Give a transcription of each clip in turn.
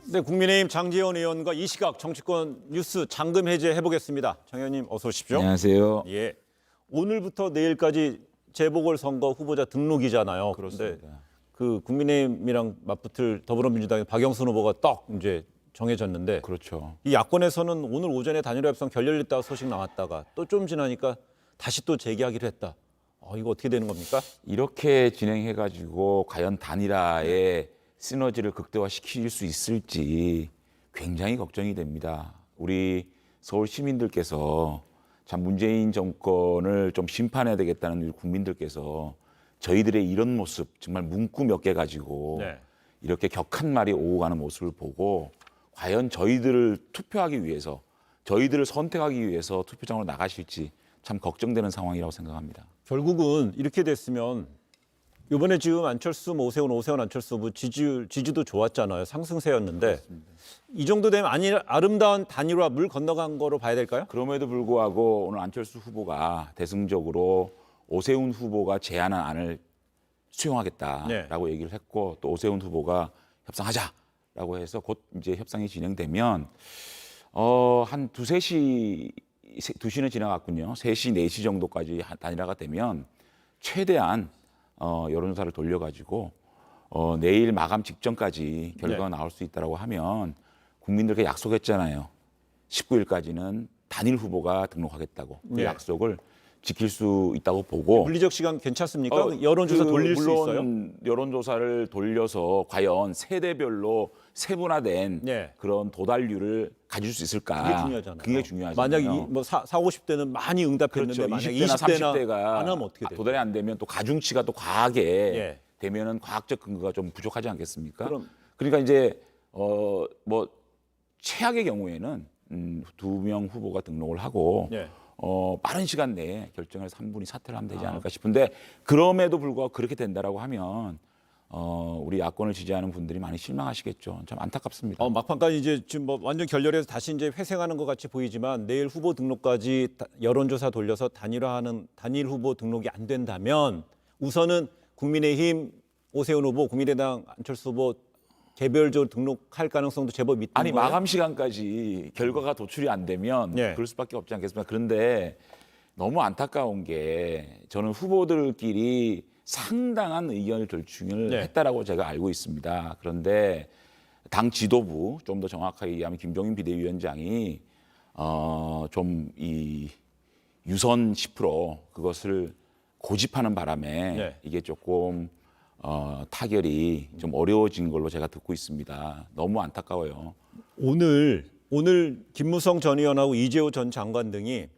네, 국민의힘 장제원 의원과 이 시각 정치권 뉴스 잠금 해제 해보겠습니다. 장 의원님 어서 오십시오. 안녕하세요. 예, 오늘부터 내일까지 재보궐선거 후보자 등록이잖아요. 그렇습니다. 그 국민의힘이랑 맞붙을 더불어민주당의 박영선 후보가 딱 이제 정해졌는데 그렇죠. 이 야권에서는 오늘 오전에 단일화 협상 결렬됐다고 소식 나왔다가 또 좀 지나니까 다시 또 재개하기로 했다. 이거 어떻게 되는 겁니까? 이렇게 진행해가지고 과연 단일화의 시너지를 극대화시킬 수 있을지 굉장히 걱정이 됩니다. 우리 서울 시민들께서 참 문재인 정권을 좀 심판해야 되겠다는 우리 국민들께서 저희들의 이런 모습 정말 문구 몇 개 가지고 네. 이렇게 격한 말이 오고 가는 모습을 보고 과연 저희들을 투표하기 위해서 저희들을 선택하기 위해서 투표장으로 나가실지 참 걱정되는 상황이라고 생각합니다. 결국은 이렇게 됐으면 이번에 지금 안철수, 오세훈 안철수 후보 지지도 좋았잖아요. 상승세였는데 그렇습니다. 이 정도 되면 아름다운 단일화 물 건너간 거로 봐야 될까요? 그럼에도 불구하고 오늘 안철수 후보가 대승적으로 오세훈 후보가 제안한 안을 수용하겠다라고 얘기를 했고 또 오세훈 후보가 협상하자라고 해서 곧 이제 협상이 진행되면 한 2시는 지나갔군요. 3시, 4시 정도까지 단일화가 되면 최대한 여론조사를 돌려가지고 내일 마감 직전까지 결과가 나올 수 있다고 하면 국민들께 약속했잖아요. 19일까지는 단일 후보가 등록하겠다고 그 약속을 지킬 수 있다고 보고 물리적 시간 괜찮습니까? 여론조사 돌릴 수 있어요? 물론 여론조사를 돌려서 과연 세대별로 세분화된 그런 도달률을 가질 수 있을까? 그게 중요하잖아요. 그게 중요하잖아요. 만약 뭐 40, 50대는 많이 응답했는데 그렇죠. 만약 20대나 30대가 30대가 안 하면 어떻게 돼요? 도달이 안 되면 또 가중치가 또 과하게 되면은 과학적 근거가 좀 부족하지 않겠습니까? 그러니까 이제 뭐 최악의 경우에는 2명 후보가 등록을 하고 빠른 시간 내에 결정해서 한 분이 사퇴를 하면 되지 않을까 싶은데 그럼에도 불구하고 그렇게 된다라고 하면 우리 야권을 지지하는 분들이 많이 실망하시겠죠. 참 안타깝습니다. 막판까지 이제 지금 뭐 완전 결렬해서 다시 이제 회생하는 것 같이 보이지만 내일 후보 등록까지 여론조사 돌려서 단일화하는 단일 후보 등록이 안 된다면 우선은 국민의힘 오세훈 후보, 국민의당 안철수 후보 개별적으로 등록할 가능성도 제법 있는 아니 거예요? 마감 시간까지 결과가 도출이 안 되면 그럴 수밖에 없지 않겠습니까? 그런데 너무 안타까운 게 저는 후보들끼리 상당한 의견을 결충을 했다라고 제가 알고 있습니다. 그런데 당 지도부 좀 더 정확하게 얘기하면 김종인 비대위원장이 좀 이 유선 10% 그것을 고집하는 바람에 이게 조금 타결이 좀 어려워진 걸로 제가 듣고 있습니다. 너무 안타까워요. 오늘 김무성 전 의원하고 이재호 전 장관 등이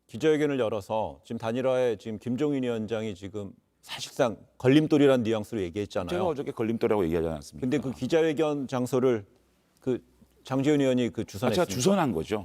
기자회견을 열어서 지금 단일화에 지금 김종인 위원장이 지금 사실상 걸림돌이라는 뉘앙스로 얘기했잖아요. 제가 어저께 걸림돌이라고 얘기하지 않았습니까? 근데 그 기자회견 장소를 그 장제원 의원이 그 주선했습니다. 제가 주선한 거죠.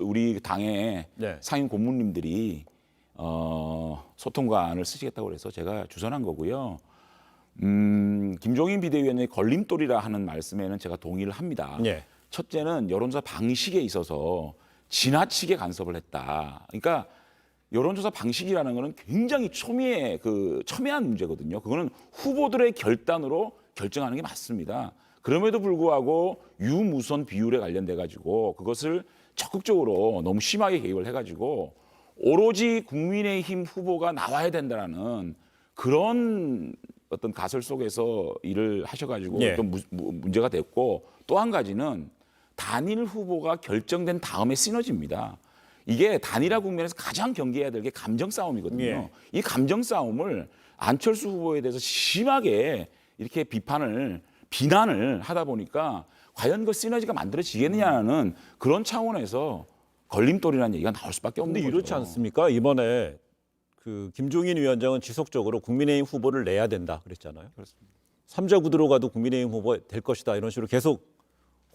우리 당의 상임 고문님들이 소통관을 쓰시겠다고 그래서 제가 주선한 거고요. 김종인 비대위원장의 걸림돌이라 하는 말씀에는 제가 동의를 합니다. 첫째는 여론조사 방식에 있어서 지나치게 간섭을 했다. 그러니까 여론조사 방식이라는 거는 굉장히 첨예한 문제거든요. 그거는 후보들의 결단으로 결정하는 게 맞습니다. 그럼에도 불구하고 유무선 비율에 관련돼 가지고 그것을 적극적으로 너무 심하게 개입을 해가지고 오로지 국민의힘 후보가 나와야 된다라는 그런 어떤 가설 속에서 일을 하셔가지고 좀 문제가 됐고 또 한 가지는 단일 후보가 결정된 다음의 시너지입니다. 이게 단일화 국면에서 가장 경계해야 될 게 감정 싸움이거든요. 이 감정 싸움을 안철수 후보에 대해서 심하게 이렇게 비난을 하다 보니까 과연 그 시너지가 만들어지겠느냐는 그런 차원에서 걸림돌이라는 얘기가 나올 수밖에 없는 거죠. 근데 이렇지 않습니까? 이번에 그 김종인 위원장은 지속적으로 국민의힘 후보를 내야 된다 그랬잖아요. 그렇습니다. 3자 구도로 가도 국민의힘 후보 될 것이다 이런 식으로 계속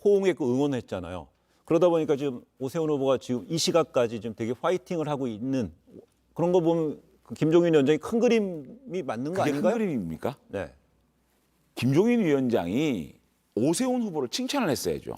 호응했고 응원했잖아요. 그러다 보니까 지금 오세훈 후보가 지금 이 시각까지 지금 되게 화이팅을 하고 있는 그런 거 보면 김종인 위원장이 큰 그림이 맞는 거 아닌가요? 큰 그림입니까? 네. 김종인 위원장이 오세훈 후보를 칭찬을 했어야죠.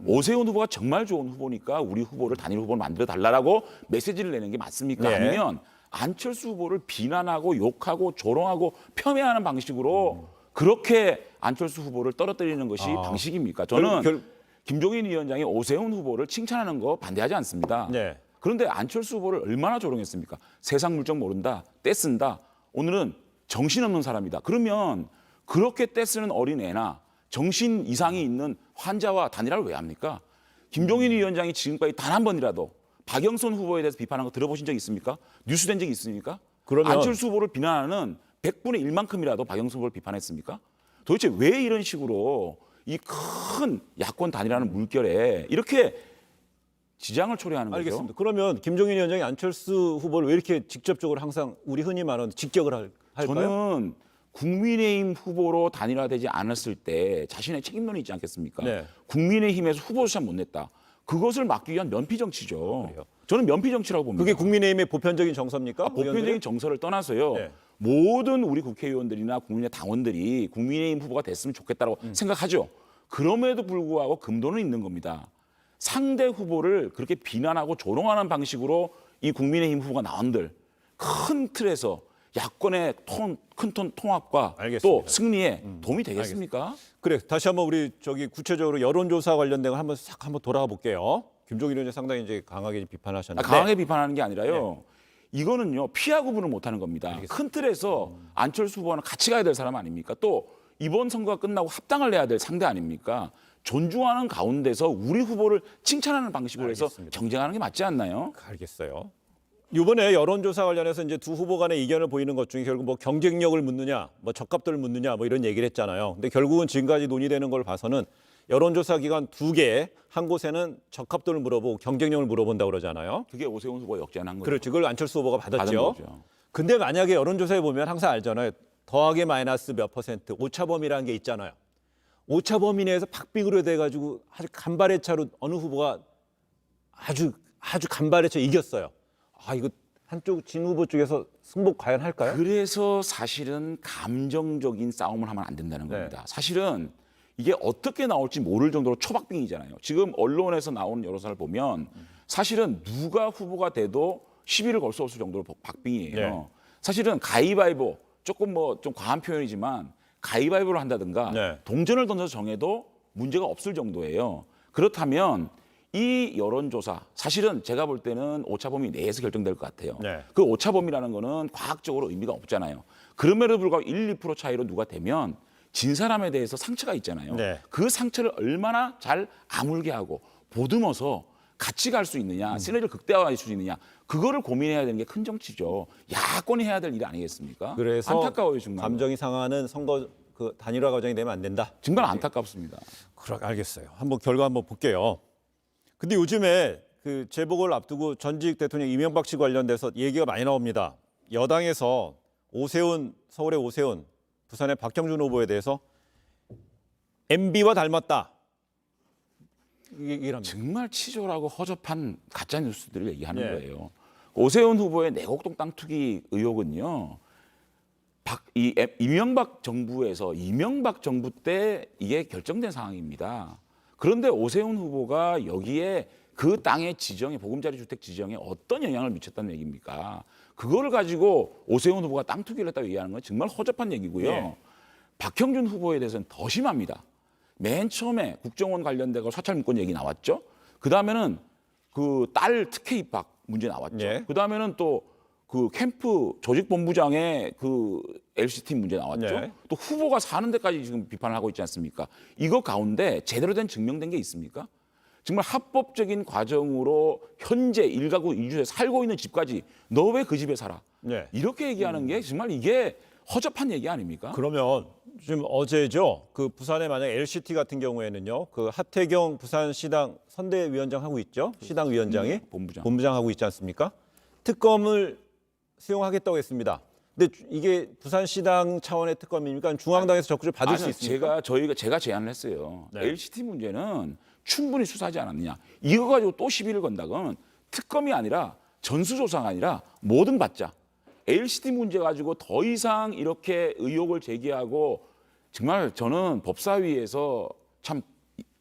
오세훈 후보가 정말 좋은 후보니까 우리 후보를 단일 후보로 만들어 달라고 메시지를 내는 게 맞습니까? 아니면 안철수 후보를 비난하고 욕하고 조롱하고 폄훼하는 방식으로 그렇게 안철수 후보를 떨어뜨리는 것이 방식입니까? 저는 김종인 위원장이 오세훈 후보를 칭찬하는 거 반대하지 않습니다. 네. 그런데 안철수 후보를 얼마나 조롱했습니까? 세상 물정 모른다, 떼쓴다. 오늘은 정신없는 사람이다. 그러면 그렇게 떼쓰는 어린애나 정신 이상이 있는 환자와 단일화를 왜 합니까? 김종인 위원장이 지금까지 단 한 번이라도 박영선 후보에 대해서 비판한 거 들어보신 적 있습니까? 뉴스된 적이 있습니까? 그러면 안철수 후보를 비난하는 100분의 1만큼이라도 박영선 후보를 비판했습니까? 도대체 왜 이런 식으로 이 큰 야권 단일화라는 물결에 이렇게 지장을 초래하는 거죠? 알겠습니다. 그러면 김종인 위원장이 안철수 후보를 왜 이렇게 직접적으로 항상 우리 흔히 말하는 직격을 할까요? 저는 국민의힘 후보로 단일화되지 않았을 때 자신의 책임론이 있지 않겠습니까? 네. 국민의힘에서 후보 수찬 못 냈다. 그것을 막기 위한 면피 정치죠. 그래요? 저는 면피 정치라고 봅니다. 그게 국민의힘의 보편적인 정서입니까? 보편적인 정서를 떠나서요. 네. 모든 우리 국회의원들이나 국민의 당원들이 국민의힘 후보가 됐으면 좋겠다고 생각하죠. 그럼에도 불구하고 금도는 있는 겁니다. 상대 후보를 그렇게 비난하고 조롱하는 방식으로 이 국민의힘 후보가 나온들 큰 틀에서 야권의 큰 통합과 알겠습니다. 또 승리에 도움이 되겠습니까? 그래, 다시 한번 우리 구체적으로 여론조사 관련된 거 한번 돌아가 볼게요. 김종인 의원이 상당히 이제 강하게 비판하셨는데 강하게 비판하는 게 아니라요. 이거는요 피하 구분을 못하는 겁니다. 알겠습니다. 큰 틀에서 안철수 후보는 같이 가야 될 사람 아닙니까? 또 이번 선거가 끝나고 합당을 내야 될 상대 아닙니까? 존중하는 가운데서 우리 후보를 칭찬하는 방식으로 해서 알겠습니다. 경쟁하는 게 맞지 않나요? 알겠어요. 이번에 여론조사 관련해서 이제 두 후보 간의 이견을 보이는 것 중에 결국 뭐 경쟁력을 묻느냐, 뭐 적합도를 묻느냐, 뭐 이런 얘기를 했잖아요. 근데 결국은 지금까지 논의되는 걸 봐서는 여론조사 기관 두 개, 한 곳에는 적합도를 물어보고 경쟁력을 물어본다고 그러잖아요. 그게 오세훈 후보가 역전한 거죠. 그렇죠. 그걸 안철수 후보가 받은 받았죠. 거죠. 근데 만약에 여론조사에 보면 항상 알잖아요. 더하기 마이너스 몇 퍼센트, 오차범위라는 게 있잖아요. 오차범위 내에서 팍비그로 돼가지고 아주 간발의 차로 어느 후보가 아주 간발의 차 이겼어요. 아, 이거 한쪽 진 후보 쪽에서 승복 과연 할까요? 그래서 사실은 감정적인 싸움을 하면 안 된다는 네. 겁니다. 사실은 이게 어떻게 나올지 모를 정도로 초박빙이잖아요. 지금 언론에서 나오는 여론조사를 보면 사실은 누가 후보가 돼도 시비를 걸 수 없을 정도로 박빙이에요. 네. 사실은 가위바위보 조금 뭐 좀 과한 표현이지만 가위바위보를 한다든가 네. 동전을 던져서 정해도 문제가 없을 정도예요. 그렇다면 이 여론조사 사실은 제가 볼 때는 오차범위 내에서 결정될 것 같아요. 네. 그 오차범위라는 거는 과학적으로 의미가 없잖아요. 그럼에도 불구하고 1, 2% 차이로 누가 되면 진 사람에 대해서 상처가 있잖아요. 네. 그 상처를 얼마나 잘 아물게 하고 보듬어서 같이 갈 수 있느냐, 시너지를 극대화할 수 있느냐, 그거를 고민해야 되는 게 큰 정치죠. 야권이 해야 될 일 아니겠습니까? 그래서 안타까워요, 정말. 감정이 상하는 선거 그 단일화 과정이 되면 안 된다. 정말 안타깝습니다. 그래, 알겠어요. 한번 결과 한번 볼게요. 근데 요즘에 그 재보궐 앞두고 전직 대통령 이명박 씨 관련돼서 얘기가 많이 나옵니다. 여당에서 서울의 오세훈, 부산의 박형준 후보에 대해서 MB와 닮았다. 얘기를 합니다. 정말 치졸하고 허접한 가짜 뉴스들을 얘기하는 네. 거예요. 오세훈 후보의 내곡동 땅 투기 의혹은요. 이명박 정부 때 이게 결정된 상황입니다. 그런데 오세훈 후보가 여기에 그 땅의 지정에 보금자리 주택 지정에 어떤 영향을 미쳤다는 얘기입니까? 그거를 가지고 오세훈 후보가 땅 투기를 했다고 얘기하는 건 정말 허접한 얘기고요. 네. 박형준 후보에 대해서는 더 심합니다. 맨 처음에 국정원 관련되고 사찰 문건 얘기 나왔죠. 그 다음에는 그 딸 특혜 입학 문제 나왔죠. 네. 그 다음에는 또 그 캠프 조직본부장의 그 LCT 문제 나왔죠. 네. 또 후보가 사는 데까지 지금 비판을 하고 있지 않습니까? 이거 가운데 제대로 된 증명된 게 있습니까? 정말 합법적인 과정으로 현재 1가구 1주에 살고 있는 집까지 너 왜 그 집에 살아? 네. 이렇게 얘기하는 게 정말 이게 허접한 얘기 아닙니까? 그러면 지금 어제죠. 그 부산에 만약 LCT 같은 경우에는요. 그 하태경 부산시당 선대위원장 하고 있죠. 시당 위원장이 본부장 하고 있지 않습니까? 특검을 수용하겠다고 했습니다. 근데 이게 부산시당 차원의 특검입니까? 중앙당에서 적극적으로 받을 수 있습니까? 제가 제안을 했어요. 네. LCT 문제는 충분히 수사하지 않았느냐. 이거 가지고 또 시비를 건다 그러면 특검이 아니라 전수조사가 아니라 뭐든 받자. LCT 문제 가지고 더 이상 이렇게 의혹을 제기하고 정말 저는 법사위에서 참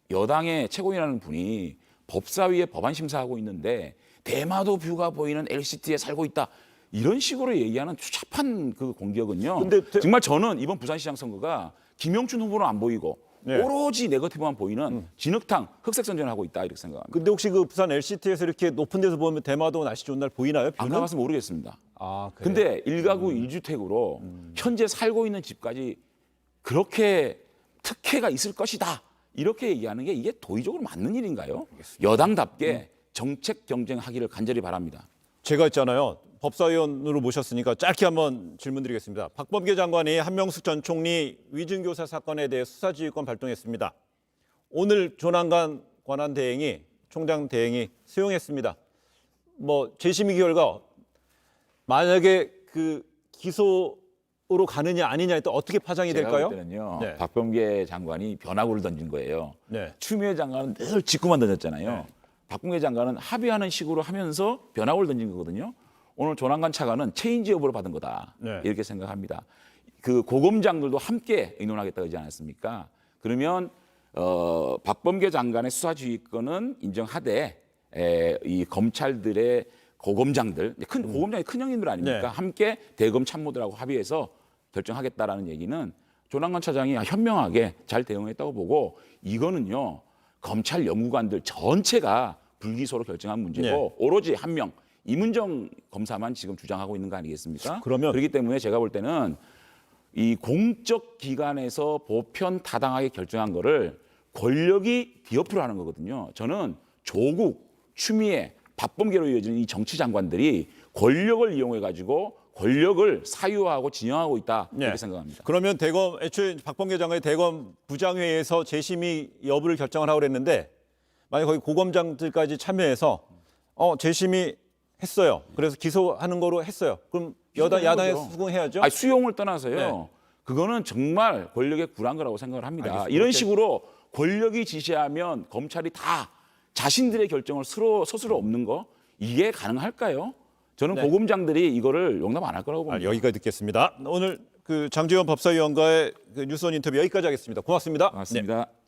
여당의 최고위라는 분이 법사위에 법안 심사하고 있는데 대마도 뷰가 보이는 LCT에 살고 있다. 이런 식으로 얘기하는 추잡한 그 공격은요. 근데 정말 저는 이번 부산시장 선거가 김영춘 후보는 안 보이고 네. 오로지 네거티브만 보이는 진흙탕 흑색 선전을 하고 있다 이렇게 생각합니다. 근데 혹시 그 부산 LCT에서 이렇게 높은 데서 보면 대마도 날씨 좋은 날 보이나요? 안 뷰는? 가봐서 모르겠습니다. 아, 그래요? 근데 일가구 일주택으로 현재 살고 있는 집까지 그렇게 특혜가 있을 것이다. 이렇게 얘기하는 게 이게 도의적으로 맞는 일인가요? 여당답게 정책 경쟁하기를 간절히 바랍니다. 제가 있잖아요. 법사위원으로 모셨으니까 짧게 한번 질문드리겠습니다. 박범계 장관이 한명숙 전 총리 위증교사 사건에 대해 수사지휘권 발동했습니다. 오늘 조남관 권한 대행이 총장 대행이 수용했습니다. 뭐 재심의 결과 만약에 그 기소로 가느냐 아니냐에 또 어떻게 파장이 제가 될까요? 볼 때는요. 네. 박범계 장관이 변화구를 던진 거예요. 네. 추미애 장관은 늘 직구만 던졌잖아요. 네. 박범계 장관은 합의하는 식으로 하면서 변화구를 던진 거거든요. 오늘 조남관 차관은 체인지 여부를 받은 거다. 네. 이렇게 생각합니다. 그 고검장들도 함께 의논하겠다고 하지 않았습니까? 그러면 박범계 장관의 수사지휘권은 인정하되 이 검찰들의 고검장들, 고검장이 큰 형님들 아닙니까? 네. 함께 대검 참모들하고 합의해서 결정하겠다라는 얘기는 조남관 차장이 현명하게 잘 대응했다고 보고 이거는요 검찰 연구관들 전체가 불기소로 결정한 문제고 네. 오로지 한 명 이문정 검사만 지금 주장하고 있는 거 아니겠습니까? 그러면 그렇기 때문에 제가 볼 때는 이 공적 기관에서 보편 타당하게 결정한 거를 권력이 비어프로 하는 거거든요. 저는 조국, 추미애, 박범계로 이어지는 이 정치 장관들이 권력을 이용해 가지고 권력을 사유화하고 진영하고 있다 이렇게 네. 생각합니다. 그러면 대검 애초에 박범계 장관이 대검 부장회의에서 재심의 여부를 결정을 하고 그랬는데 만약 거기 고검장들까지 참여해서 재심의 했어요. 그래서 기소하는 거로 했어요. 그럼 여당 야당에 거죠. 수긍해야죠. 아니, 수용을 떠나서요. 네. 그거는 정말 권력에 굴한 거라고 생각을 합니다. 알겠습니다. 이런 식으로 권력이 지시하면 검찰이 다 자신들의 결정을 스스로 없는 거 이게 가능할까요? 저는 네. 고검장들이 이거를 용납 안 할 거라고 봅니다. 여기까지 듣겠습니다. 오늘 그 장제원 법사위원과의 그 뉴스원 인터뷰 여기까지 하겠습니다. 고맙습니다. 맞습니다. 네.